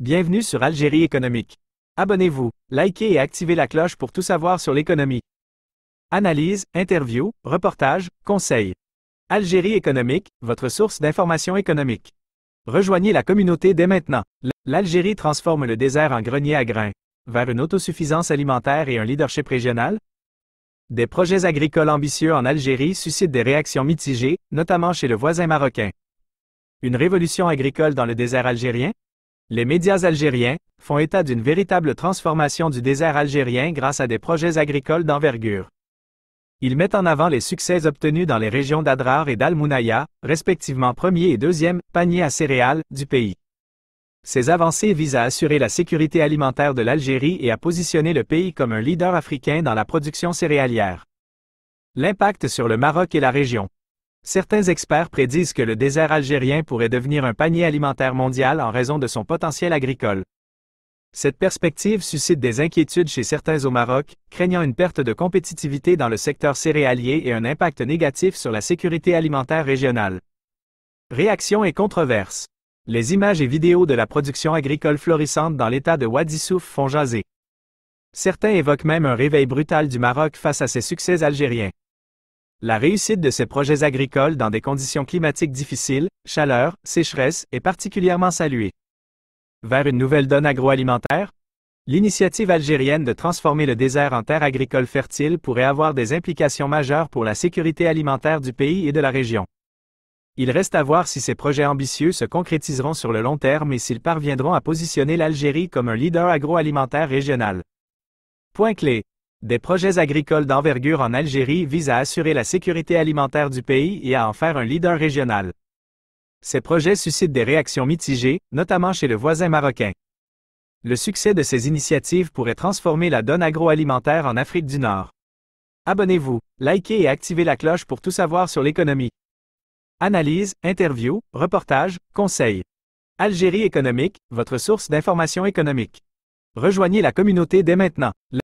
Bienvenue sur Algérie économique. Abonnez-vous, likez et activez la cloche pour tout savoir sur l'économie. Analyse, interview, reportage, conseils. Algérie économique, votre source d'information économique. Rejoignez la communauté dès maintenant. L'Algérie transforme le désert en grenier à grains. Vers une autosuffisance alimentaire et un leadership régional? Des projets agricoles ambitieux en Algérie suscitent des réactions mitigées, notamment chez le voisin marocain. Une révolution agricole dans le désert algérien? Les médias algériens font état d'une véritable transformation du désert algérien grâce à des projets agricoles d'envergure. Ils mettent en avant les succès obtenus dans les régions d'Adrar et d'Al-Mounaya, respectivement premier et deuxième panier à céréales du pays. Ces avancées visent à assurer la sécurité alimentaire de l'Algérie et à positionner le pays comme un leader africain dans la production céréalière. L'impact sur le Maroc et la région. Certains experts prédisent que le désert algérien pourrait devenir un panier alimentaire mondial en raison de son potentiel agricole. Cette perspective suscite des inquiétudes chez certains au Maroc, craignant une perte de compétitivité dans le secteur céréalier et un impact négatif sur la sécurité alimentaire régionale. Réactions et controverses. Les images et vidéos de la production agricole florissante dans l'état de Wadi Souf font jaser. Certains évoquent même un réveil brutal du Maroc face à ses succès algériens. La réussite de ces projets agricoles dans des conditions climatiques difficiles, chaleur, sécheresse, est particulièrement saluée. Vers une nouvelle donne agroalimentaire? L'initiative algérienne de transformer le désert en terre agricole fertile pourrait avoir des implications majeures pour la sécurité alimentaire du pays et de la région. Il reste à voir si ces projets ambitieux se concrétiseront sur le long terme et s'ils parviendront à positionner l'Algérie comme un leader agroalimentaire régional. Point clé. Des projets agricoles d'envergure en Algérie visent à assurer la sécurité alimentaire du pays et à en faire un leader régional. Ces projets suscitent des réactions mitigées, notamment chez le voisin marocain. Le succès de ces initiatives pourrait transformer la donne agroalimentaire en Afrique du Nord. Abonnez-vous, likez et activez la cloche pour tout savoir sur l'économie. Analyse, interview, reportage, conseils. Algérie économique, votre source d'information économique. Rejoignez la communauté dès maintenant.